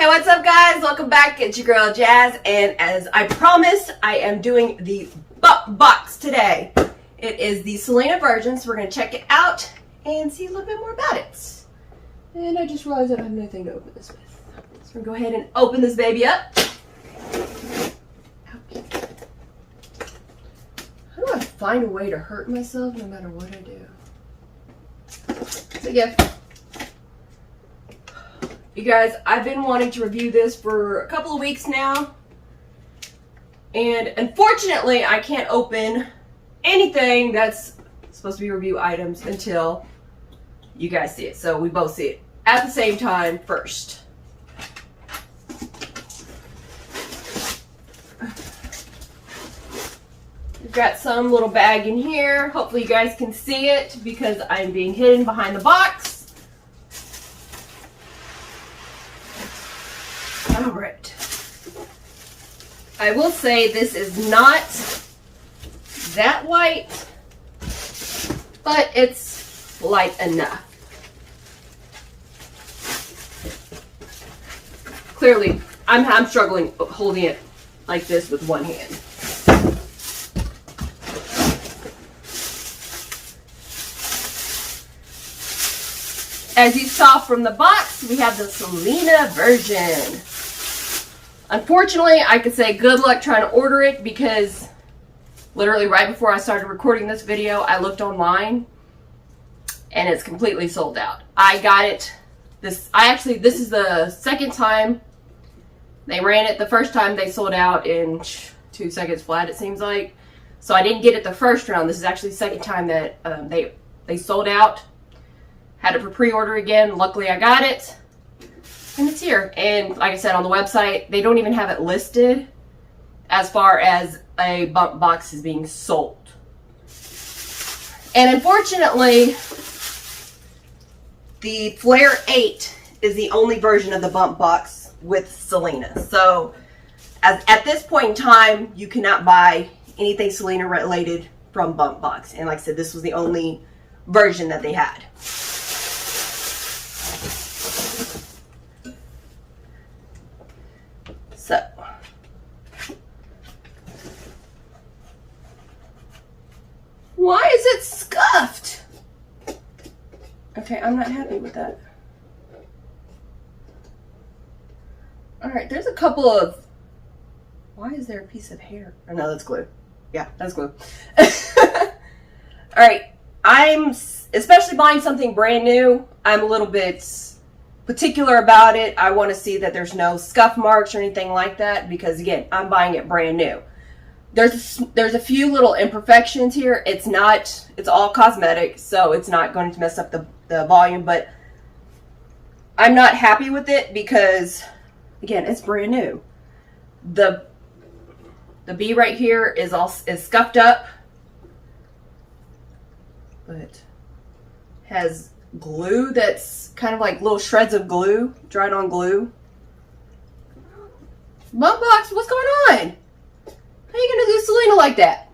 Hey, what's up guys? Welcome back. It's your girl Jazz, and as I promised, I am doing the Bumpboxx today. It is the Selena version, so we're going to check it out and see a little bit more about it. And I just realized I don't have anything to open this with. So we're going to go ahead and open this baby up. How do I find a way to hurt myself no matter what I do? So yeah. You guys, I've been wanting to review this for a couple of weeks now, and unfortunately I can't open anything that's supposed to be review items until you guys see it. So we both see it at the same time first. We've got some little bag in here. Hopefully you guys can see it because I'm being hidden behind the box. Alright. I will say this is not that light, but it's light enough. Clearly, I'm struggling holding it like this with one hand. As you saw from the box, we have the Selena version. Unfortunately, I could say good luck trying to order it because literally right before I started recording this video, I looked online and it's completely sold out. I got it. This is the second time they ran it. The first time they sold out in 2 seconds flat, it seems like. So I didn't get it the first round. This is actually the second time that they sold out. Had it for pre-order again. Luckily, I got it. And it's here. And like I said, on the website, they don't even have it listed as far as a Bumpboxx is being sold. And unfortunately, the Flare6 is the only version of the Bumpboxx with Selena. So at this point in time, you cannot buy anything Selena related from Bumpboxx. And like I said, this was the only version that they had. So, why is it scuffed? Okay, I'm not happy with that. Alright, there's a couple of... Why is there a piece of hair? Oh, no, that's glue. Yeah, that's glue. Alright, I'm especially buying something brand new. I'm a little bit particular about it. I want to see that there's no scuff marks or anything like that because again, I'm buying it brand new. There's a few little imperfections here. It's all cosmetic, so it's not going to mess up the volume, but I'm not happy with it because again, it's brand new. The B right here is scuffed up, but has glue that's kind of like little shreds of glue, dried on glue. Bumpboxx, what's going on? How are you gonna do Selena like that?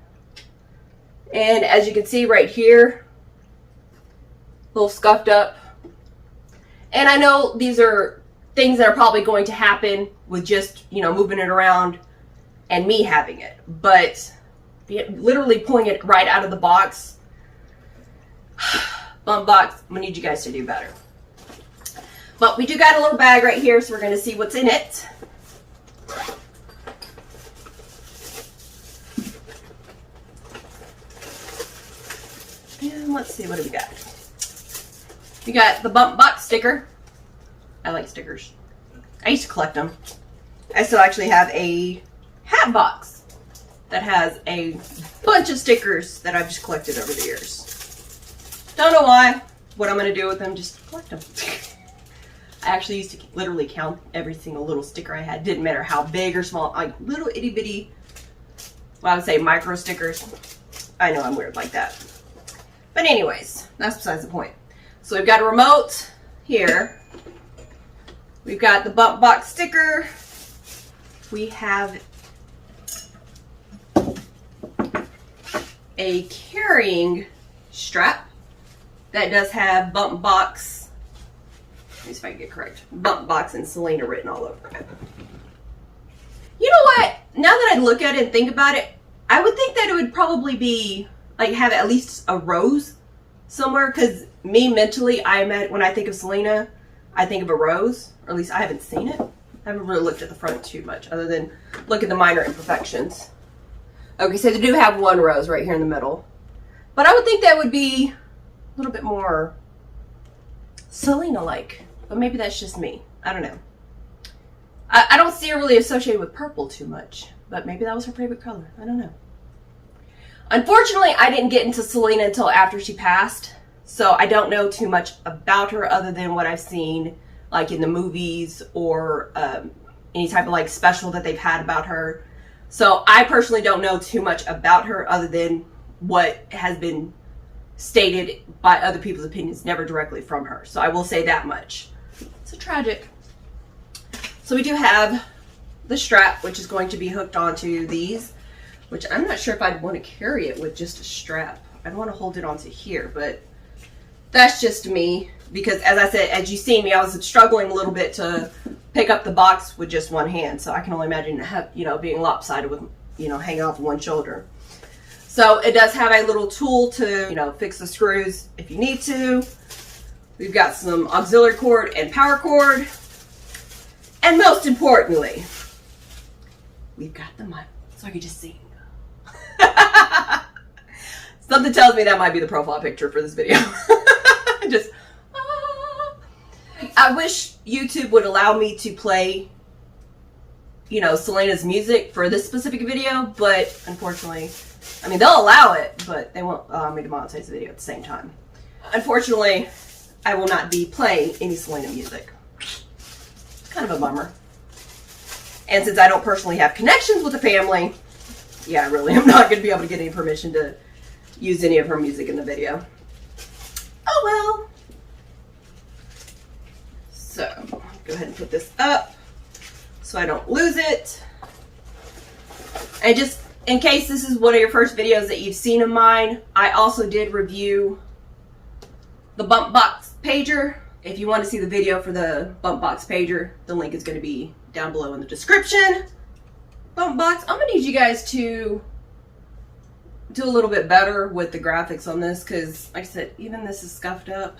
And as you can see right here, a little scuffed up. And I know these are things that are probably going to happen with just, you know, moving it around and me having it. But literally pulling it right out of the box, Bumpboxx, I'm gonna need you guys to do better. But we do got a little bag right here, so we're gonna see what's in it. And let's see, what do we got? We got the Bumpboxx sticker. I like stickers. I used to collect them. I still actually have a hat box that has a bunch of stickers that I've just collected over the years. Don't know why. What I'm going to do with them, just collect them. I actually used to literally count every single little sticker I had. Didn't matter how big or small. Like little itty bitty, well, I would say micro stickers. I know I'm weird like that. But anyways, that's besides the point. So we've got a remote here. We've got the Bumpboxx sticker. We have a carrying strap that does have Bumpboxx see if I can get correct. Bumpboxx and Selena written all over it. You know what? Now that I look at it and think about it, I would think that it would probably be, like, have at least a rose somewhere. Because me, mentally, when I think of Selena, I think of a rose. Or at least I haven't seen it. I haven't really looked at the front too much, other than look at the minor imperfections. Okay, so they do have one rose right here in the middle. But I would think that would be a little bit more Selena-like. But maybe that's just me. I don't know. I don't see her really associated with purple too much. But maybe that was her favorite color. I don't know. Unfortunately, I didn't get into Selena until after she passed. So I don't know too much about her other than what I've seen, like in the movies or any type of like special that they've had about her. So I personally don't know too much about her other than what has been stated by other people's opinions, never directly from her. So I will say that much. So tragic. So we do have the strap, which is going to be hooked onto these, which I'm not sure if I'd want to carry it with just a strap. I'd want to hold it onto here, but that's just me. Because as I said, as you see me, I was struggling a little bit to pick up the box with just one hand. So I can only imagine, being lopsided with, hanging off one shoulder. So it does have a little tool to, fix the screws if you need to. We've got some auxiliary cord and power cord. And most importantly, we've got the mic, so I can just sing. Something tells me that might be the profile picture for this video. Just, I wish YouTube would allow me to play, Selena's music for this specific video, but unfortunately, they'll allow it, but they won't allow me to monetize the video at the same time. Unfortunately, I will not be playing any Selena music. Kind of a bummer. And since I don't personally have connections with the family, yeah, really, I'm not going to be able to get any permission to use any of her music in the video. Oh well. So, go ahead and put this up so I don't lose it. And just in case this is one of your first videos that you've seen of mine, I also did review the Bumpboxx pager. If you want to see the video for the Bumpboxx pager, the link is going to be down below in the description. Bumpboxx, I'm going to need you guys to do a little bit better with the graphics on this because, like I said, even this is scuffed up.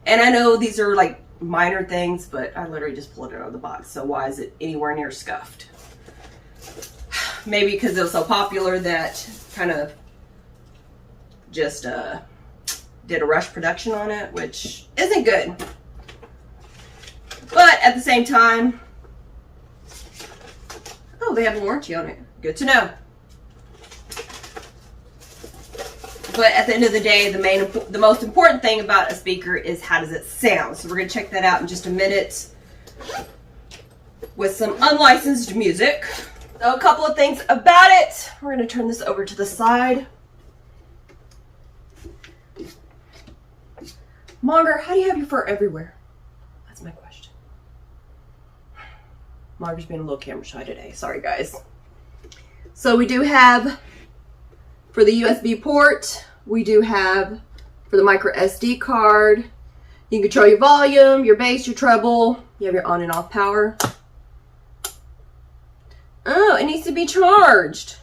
And I know these are like minor things, but I literally just pulled it out of the box. So why is it anywhere near scuffed? Maybe because it was so popular that kind of just did a rush production on it, which isn't good. But at the same time, oh, they have a warranty on it. Good to know. But at the end of the day, the most important thing about a speaker is how does it sound. So we're going to check that out in just a minute with some unlicensed music. So a couple of things about it. We're going to turn this over to the side. Monger, how do you have your fur everywhere? That's my question. Monger's being a little camera shy today. Sorry, guys. So we do have, for the USB port, we do have for the micro SD card. You can control your volume, your bass, your treble. You have your on and off power. Oh, it needs to be charged.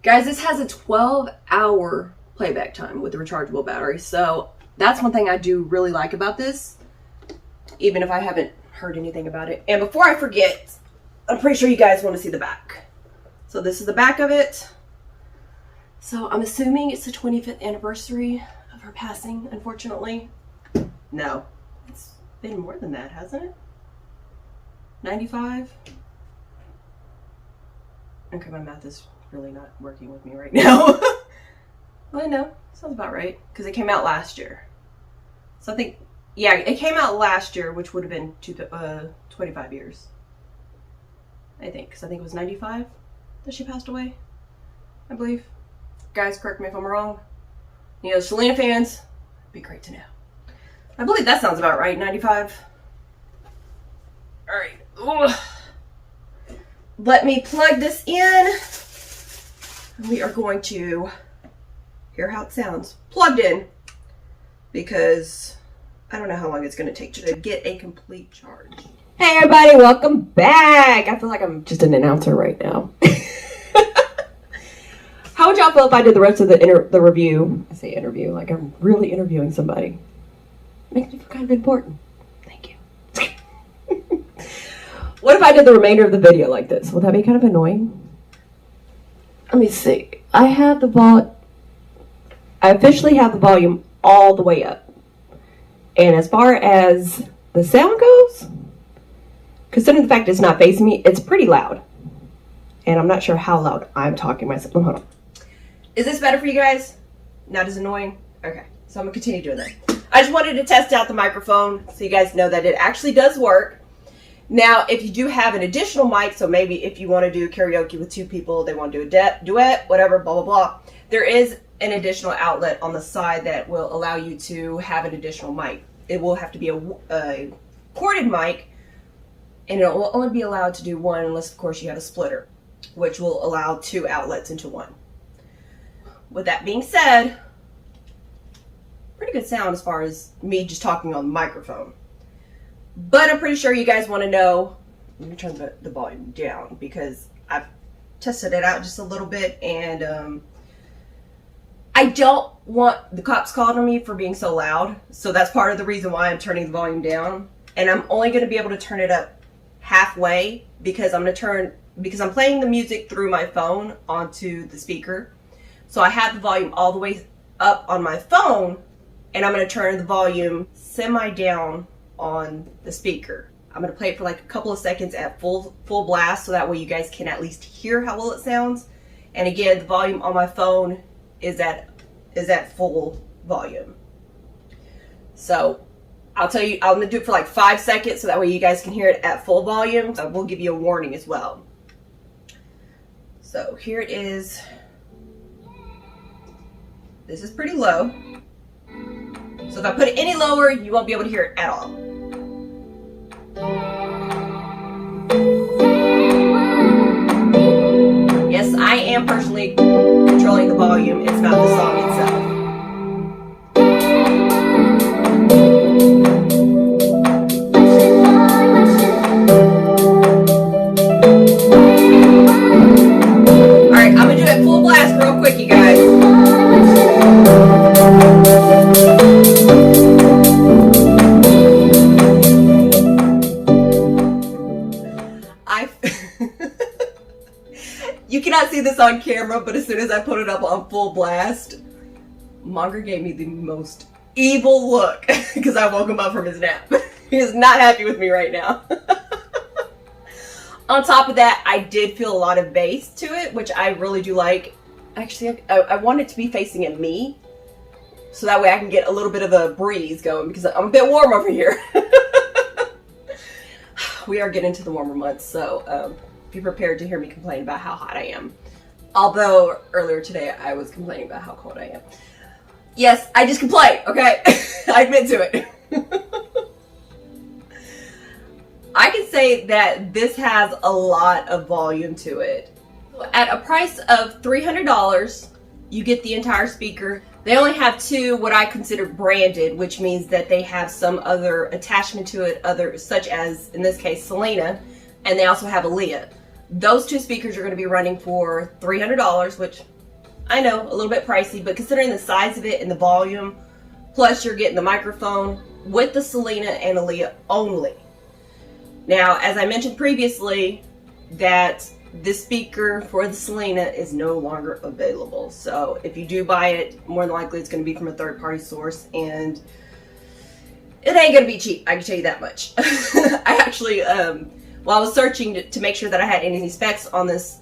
Guys, this has a 12-hour playback time with the rechargeable battery. So that's one thing I do really like about this, even if I haven't heard anything about it. And before I forget, I'm pretty sure you guys want to see the back. So this is the back of it. So I'm assuming it's the 25th anniversary of her passing, unfortunately. No, it's been more than that, hasn't it? 95? Okay, my math is really not working with me right now. Well, I know, sounds about right, because it came out last year. So I think, yeah, it came out last year, which would have been 25 years. I think, because I think it was 95 that she passed away, I believe. Guys, correct me if I'm wrong. Selena fans, it'd be great to know. I believe that sounds about right, 95. All right. Ugh. Let me plug this in. We are going to hear how it sounds plugged in because I don't know how long it's going to take to get a complete charge. Hey everybody, welcome back. I feel like I'm just an announcer right now. How would y'all feel if I did the rest of the review? I say interview, like I'm really interviewing somebody. Makes me feel kind of important. Thank you. What if I did the remainder of the video like this? Would that be kind of annoying? Let me see. I officially have the volume all the way up. And as far as the sound goes, considering the fact it's not facing me, it's pretty loud. And I'm not sure how loud I'm talking myself. Hold on. Is this better for you guys? Not as annoying? Okay, so I'm gonna continue doing that. I just wanted to test out the microphone so you guys know that it actually does work. Now, if you do have an additional mic, so maybe if you want to do karaoke with two people, they want to do a duet, whatever, blah, blah, blah, there is an additional outlet on the side that will allow you to have an additional mic. It will have to be a corded mic, and it will only be allowed to do one unless, of course, you have a splitter, which will allow two outlets into one. With that being said, pretty good sound as far as me just talking on the microphone. But I'm pretty sure you guys want to know. Let me turn the volume down because I've tested it out just a little bit, and I don't want the cops calling on me for being so loud. So that's part of the reason why I'm turning the volume down. And I'm only going to be able to turn it up halfway because I'm playing the music through my phone onto the speaker. So I have the volume all the way up on my phone, and I'm going to turn the volume semi down on the speaker. I'm going to play it for like a couple of seconds at full blast so that way you guys can at least hear how well it sounds. And again, the volume on my phone is at full volume. So I'll tell you, I'm going to do it for like 5 seconds so that way you guys can hear it at full volume. So we'll give you a warning as well. So here it is. This is pretty low. So if I put it any lower, you won't be able to hear it at all. Yes, I am personally controlling the volume. It's not the song itself. Alright, I'm going to do it full blast real quick, you guys. You cannot see this on camera, but as soon as I put it up on full blast, Monger gave me the most evil look because I woke him up from his nap. He is not happy with me right now. On top of that, I did feel a lot of bass to it, which I really do like. Actually, I want it to be facing at me, so that way I can get a little bit of a breeze going because I'm a bit warm over here. We are getting into the warmer months, so be prepared to hear me complain about how hot I am. Although earlier today I was complaining about how cold I am. Yes, I just complain, okay? I admit to it. I can say that this has a lot of volume to it. At a price of $300, you get the entire speaker. They only have two what I consider branded, which means that they have some other attachment to it, such as, in this case, Selena, and they also have Aaliyah. Those two speakers are going to be running for $300, which I know, a little bit pricey, but considering the size of it and the volume, plus you're getting the microphone with the Selena and Aaliyah only. Now, as I mentioned previously, that this speaker for the Selena is no longer available. So if you do buy it, more than likely it's going to be from a third-party source, and it ain't going to be cheap, I can tell you that much. I actually, while I was searching to make sure that I had any specs on this,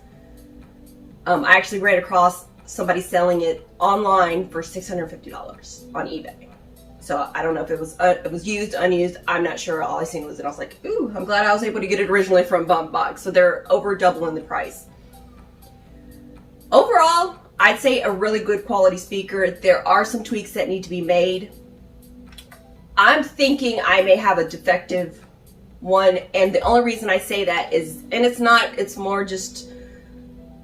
I actually ran across somebody selling it online for $650 on eBay. So I don't know if it was used, unused, I'm not sure. All I seen was it. I was like, ooh, I'm glad I was able to get it originally from Bumpboxx. So they're over doubling the price. Overall, I'd say a really good quality speaker. There are some tweaks that need to be made. I'm thinking I may have a defective one, and the only reason I say that is, and it's more just,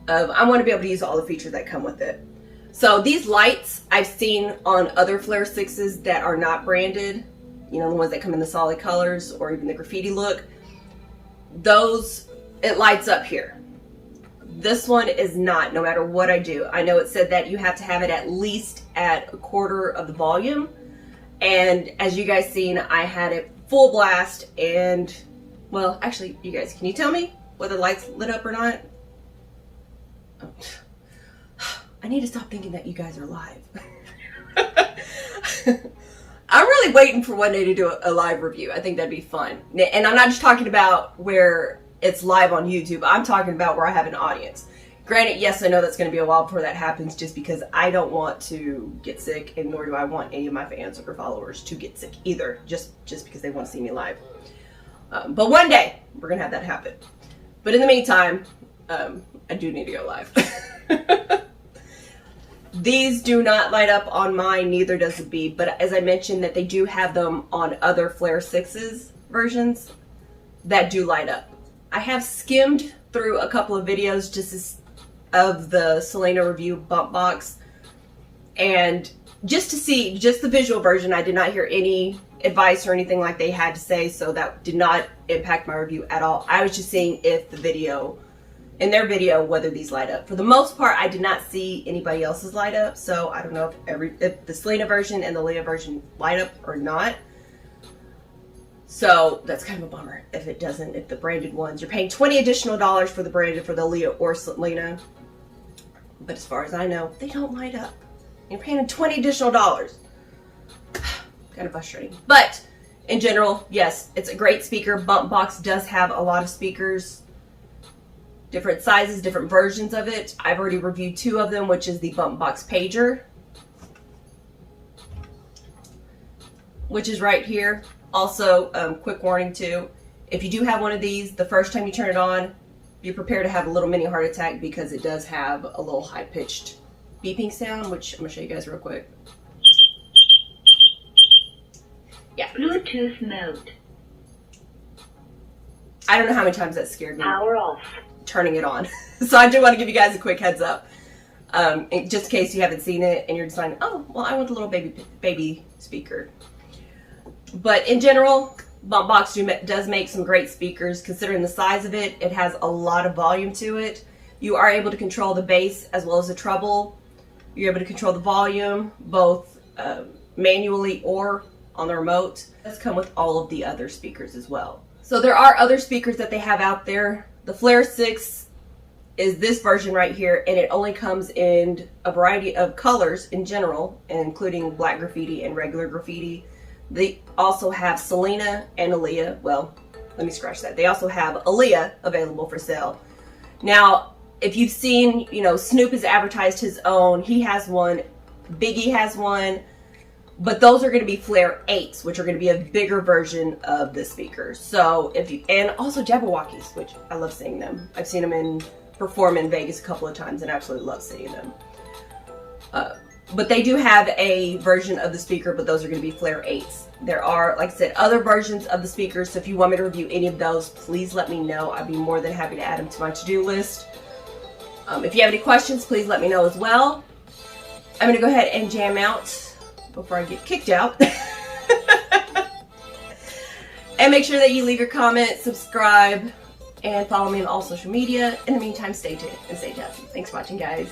I want to be able to use all the features that come with it. So these lights I've seen on other Flare 6s that are not branded, you know, the ones that come in the solid colors or even the graffiti look, those, it lights up here. This one is not, no matter what I do. I know it said that you have to have it at least at 1/4 of the volume. And as you guys seen, I had it full blast and, well, actually, you guys, can you tell me whether the lights lit up or not? Oh. I need to stop thinking that you guys are live. I'm really waiting for one day to do a live review. I think that'd be fun. And I'm not just talking about where it's live on YouTube. I'm talking about where I have an audience. Granted, yes, I know that's going to be a while before that happens just because I don't want to get sick, and nor do I want any of my fans or followers to get sick either, just because they want to see me live. But one day, we're going to have that happen. But in the meantime, I do need to go live. These do not light up on mine, neither does the bead, but as I mentioned that they do have them on other Flare6's versions that do light up. I have skimmed through a couple of videos just of the Selena review Bumpboxx, and just to see just the visual version, I did not hear any advice or anything like they had to say, so that did not impact my review at all. I was just seeing if the video, in their video, whether these light up. For the most part, I did not see anybody else's light up, so I don't know if the Selena version and the Leah version light up or not. So that's kind of a bummer if it doesn't, if the branded ones, you're paying $20 additional for the branded for the Leah or Selena. But as far as I know, they don't light up. You're paying $20 additional. Kind of frustrating. But in general, yes, it's a great speaker. Bumpboxx does have a lot of speakers. Different sizes, different versions of it. I've already reviewed 2 of them, which is the Bumpboxx Pager, which is right here. Also, quick warning too, if you do have one of these, the first time you turn it on, be prepared to have a little mini heart attack because it does have a little high-pitched beeping sound, which I'm going to show you guys real quick. Yeah. Bluetooth mode. I don't know how many times that scared me. Power off. Turning it on. So I do want to give you guys a quick heads up. Just in case you haven't seen it and you're just like, oh, well, I want the little baby speaker. But in general, Bumpboxx does make some great speakers. Considering the size of it, it has a lot of volume to it. You are able to control the bass as well as the treble. You're able to control the volume both manually or on the remote. It does come with all of the other speakers as well. So there are other speakers that they have out there. The Flare6 is this version right here, and it only comes in a variety of colors in general, including black graffiti and regular graffiti. They also have Selena and Aaliyah. Well, let me scratch that. They also have Aaliyah available for sale. Now, if you've seen, you know, Snoop has advertised his own. He has one. Biggie has one. But those are going to be Flare8s, which are going to be a bigger version of the speakers. So if you, and also Jabberwockies, which I love seeing them. I've seen them perform in Vegas a couple of times and absolutely love seeing them. But they do have a version of the speaker, but those are going to be Flare8s. There are, like I said, other versions of the speakers. So if you want me to review any of those, please let me know. I'd be more than happy to add them to my to-do list. If you have any questions, please let me know as well. I'm going to go ahead and jam out before I get kicked out. And make sure that you leave your comment, subscribe, and follow me on all social media. In the meantime, stay tuned and stay jazzy. Thanks for watching, guys.